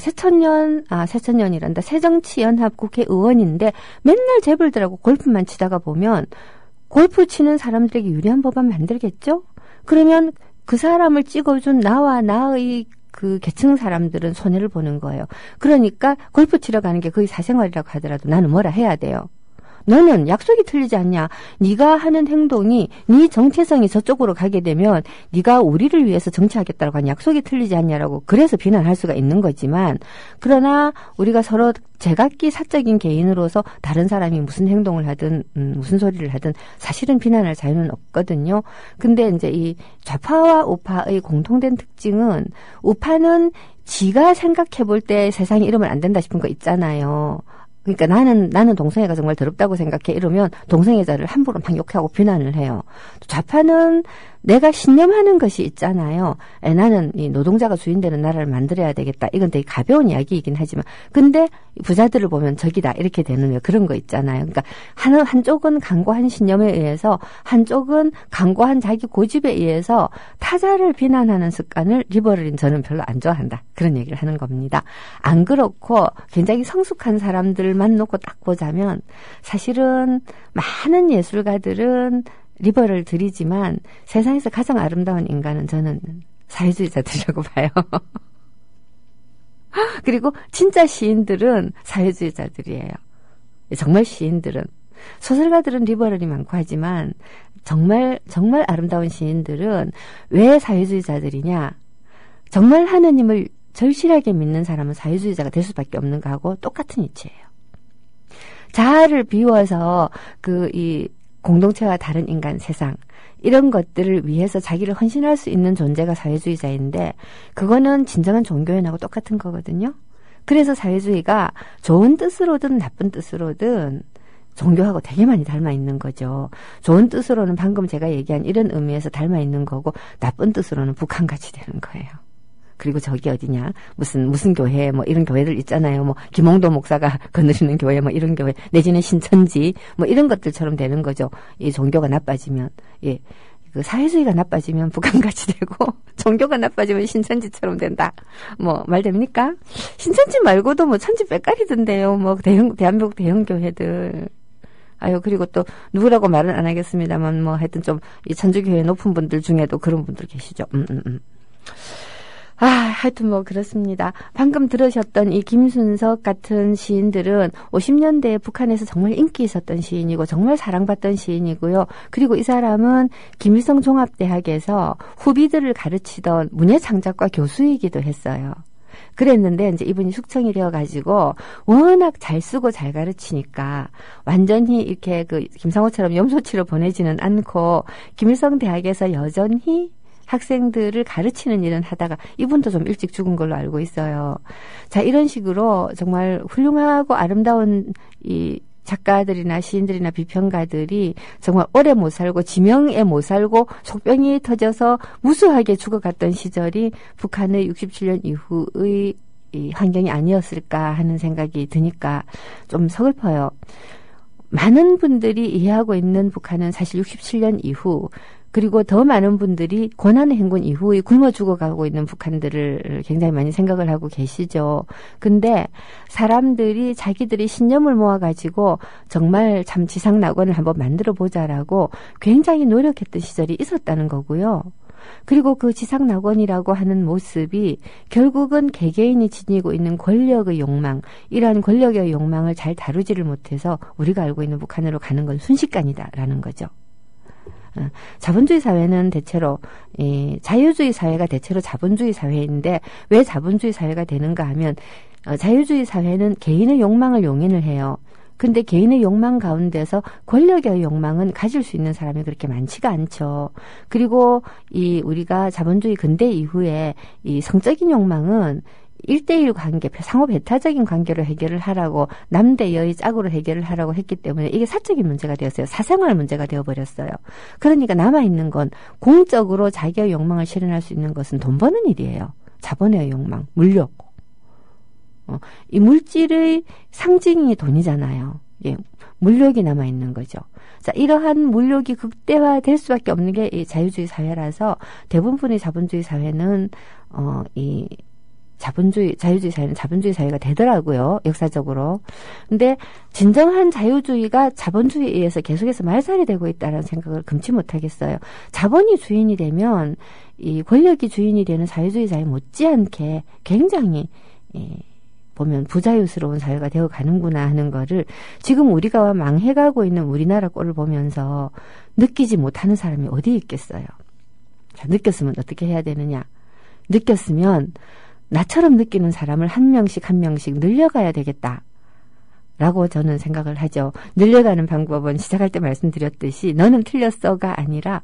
C: 새천년이란다. 새정치연합 국회의원인데 맨날 재벌들하고 골프만 치다가 보면 골프 치는 사람들에게 유리한 법안 만들겠죠? 그러면 그 사람을 찍어준 나와 나의 그 계층 사람들은 손해를 보는 거예요. 그러니까 골프 치러 가는 게 거의 사생활이라고 하더라도 나는 뭐라 해야 돼요. 너는 약속이 틀리지 않냐? 네가 하는 행동이 네 정체성이 저쪽으로 가게 되면 네가 우리를 위해서 정치하겠다고 한 약속이 틀리지 않냐라고 그래서 비난할 수가 있는 거지만 그러나 우리가 서로 제각기 사적인 개인으로서 다른 사람이 무슨 행동을 하든 무슨 소리를 하든 사실은 비난할 자유는 없거든요. 근데 이제 이 좌파와 우파의 공통된 특징은 우파는 지가 생각해 볼 때 세상이 이러면 안 된다 싶은 거 있잖아요. 그러니까 나는 동성애가 정말 더럽다고 생각해 이러면 동성애자를 함부로 막 욕하고 비난을 해요. 좌파는 내가 신념하는 것이 있잖아요. 나는 이 노동자가 주인되는 나라를 만들어야 되겠다. 이건 되게 가벼운 이야기이긴 하지만 근데 부자들을 보면 적이다 이렇게 되는 그런 거 있잖아요. 그러니까 한쪽은 강고한 신념에 의해서 한쪽은 강고한 자기 고집에 의해서 타자를 비난하는 습관을 리버럴인 저는 별로 안 좋아한다. 그런 얘기를 하는 겁니다. 안 그렇고 굉장히 성숙한 사람들만 놓고 딱 보자면 사실은 많은 예술가들은 리버럴들이지만 세상에서 가장 아름다운 인간은 저는 사회주의자들이라고 봐요. 그리고 진짜 시인들은 사회주의자들이에요. 정말 시인들은. 소설가들은 리버럴이 많고 하지만 정말 아름다운 시인들은 왜 사회주의자들이냐. 정말 하느님을 절실하게 믿는 사람은 사회주의자가 될 수밖에 없는 거하고 똑같은 이치예요. 자아를 비워서 이 공동체와 다른 인간, 세상 이런 것들을 위해서 자기를 헌신할 수 있는 존재가 사회주의자인데 그거는 진정한 종교인하고 똑같은 거거든요. 그래서 사회주의가 좋은 뜻으로든 나쁜 뜻으로든 종교하고 되게 많이 닮아 있는 거죠. 좋은 뜻으로는 방금 제가 얘기한 이런 의미에서 닮아 있는 거고 나쁜 뜻으로는 북한같이 되는 거예요. 그리고 저기 어디냐 무슨 교회 뭐 이런 교회들 있잖아요. 뭐 김홍도 목사가 거느리는 교회 뭐 이런 교회 내지는 신천지 뭐 이런 것들처럼 되는 거죠. 이 종교가 나빠지면 그 사회주의가 나빠지면 북한같이 되고 종교가 나빠지면 신천지처럼 된다. 뭐 말 됩니까? 신천지 말고도 뭐 천지 빽깔이던데요. 뭐 대한민국 대형 교회들. 아유 그리고 또 누구라고 말은 안 하겠습니다만 뭐 하여튼 좀 이 천주교회 높은 분들 중에도 그런 분들 계시죠. 하여튼 뭐 그렇습니다. 방금 들으셨던 이 김순석 같은 시인들은 50년대에 북한에서 정말 인기 있었던 시인이고 정말 사랑받던 시인이고요. 그리고 이 사람은 김일성 종합대학에서 후비들을 가르치던 문예창작과 교수이기도 했어요. 그랬는데 이제 이분이 숙청이 되어가지고 워낙 잘 쓰고 잘 가르치니까 완전히 이렇게 김상호처럼 염소치로 보내지는 않고 김일성 대학에서 여전히 학생들을 가르치는 일은 하다가 이분도 좀 일찍 죽은 걸로 알고 있어요. 자, 이런 식으로 정말 훌륭하고 아름다운 이 작가들이나 시인들이나 비평가들이 정말 오래 못 살고 지명에 못 살고 속병이 터져서 무수하게 죽어갔던 시절이 북한의 67년 이후의 이 환경이 아니었을까 하는 생각이 드니까 좀 서글퍼요. 많은 분들이 이해하고 있는 북한은 사실 67년 이후 그리고 더 많은 분들이 고난의 행군 이후에 굶어 죽어가고 있는 북한들을 굉장히 많이 생각을 하고 계시죠. 근데 사람들이 자기들이 신념을 모아가지고 정말 참 지상낙원을 한번 만들어보자라고 굉장히 노력했던 시절이 있었다는 거고요. 그리고 그 지상낙원이라고 하는 모습이 결국은 개개인이 지니고 있는 권력의 욕망, 이러한 권력의 욕망을 잘 다루지를 못해서 우리가 알고 있는 북한으로 가는 건 순식간이다라는 거죠. 자본주의 사회는 대체로 자유주의 사회가 대체로 자본주의 사회인데 왜 자본주의 사회가 되는가 하면 자유주의 사회는 개인의 욕망을 용인을 해요. 근데 개인의 욕망 가운데서 권력의 욕망은 가질 수 있는 사람이 그렇게 많지가 않죠. 그리고 우리가 자본주의 근대 이후에 이 성적인 욕망은 1대1 관계, 상호 배타적인 관계로 해결을 하라고 남대 여의 짝으로 해결을 하라고 했기 때문에 이게 사적인 문제가 되었어요. 사생활 문제가 되어버렸어요. 그러니까 남아있는 건 공적으로 자기의 욕망을 실현할 수 있는 것은 돈 버는 일이에요. 자본의 욕망, 물욕. 이 물질의 상징이 돈이잖아요. 예, 물욕이 남아있는 거죠. 자, 이러한 물욕이 극대화될 수밖에 없는 게 이 자유주의 사회라서 대부분의 자본주의 사회는 자유주의 사회는 자본주의 사회가 되더라고요. 역사적으로. 근데 진정한 자유주의가 자본주의에 의해서 계속해서 말살이 되고 있다는 생각을 금치 못하겠어요. 자본이 주인이 되면 이 권력이 주인이 되는 자유주의 사회 못지않게 굉장히 보면 부자유스러운 사회가 되어 가는구나 하는 거를 지금 우리가 망해가고 있는 우리나라 꼴을 보면서 느끼지 못하는 사람이 어디 있겠어요. 자, 느꼈으면 어떻게 해야 되느냐. 느꼈으면 나처럼 느끼는 사람을 한 명씩 한 명씩 늘려가야 되겠다. 라고 저는 생각을 하죠. 늘려가는 방법은 시작할 때 말씀드렸듯이 너는 틀렸어가 아니라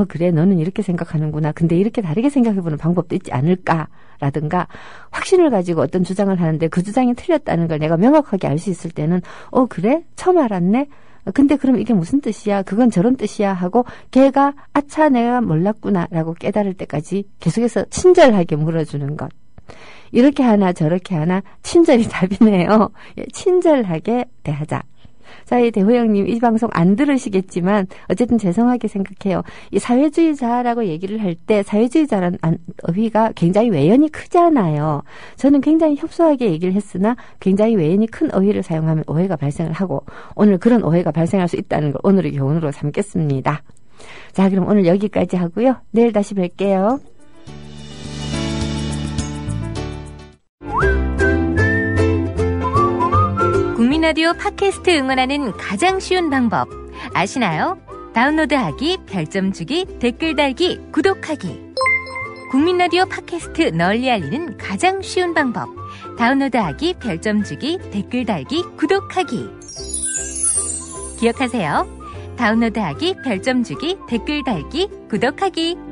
C: 그래 너는 이렇게 생각하는구나. 근데 이렇게 다르게 생각해보는 방법도 있지 않을까라든가 확신을 가지고 어떤 주장을 하는데 그 주장이 틀렸다는 걸 내가 명확하게 알 수 있을 때는 그래? 처음 알았네? 근데 그럼 이게 무슨 뜻이야? 그건 저런 뜻이야 하고 걔가 아차 내가 몰랐구나 라고 깨달을 때까지 계속해서 친절하게 물어주는 것. 이렇게 하나 저렇게 하나 친절이 답이네요. 친절하게 대하자. 자, 이 대호영님 이 방송 안 들으시겠지만 어쨌든 죄송하게 생각해요. 이 사회주의자라고 얘기를 할 때 사회주의자라는 어휘가 굉장히 외연이 크잖아요. 저는 굉장히 협소하게 얘기를 했으나 굉장히 외연이 큰 어휘를 사용하면 오해가 발생을 하고 오늘 그런 오해가 발생할 수 있다는 걸 오늘의 교훈으로 삼겠습니다. 자, 그럼 오늘 여기까지 하고요. 내일 다시 뵐게요.
G: 국민라디오 팟캐스트 응원하는 가장 쉬운 방법 아시나요? 다운로드하기, 별점 주기, 댓글 달기, 구독하기. 국민라디오 팟캐스트 널리 알리는 가장 쉬운 방법. 다운로드하기, 별점 주기, 댓글 달기, 구독하기. 기억하세요. 다운로드하기, 별점 주기, 댓글 달기, 구독하기.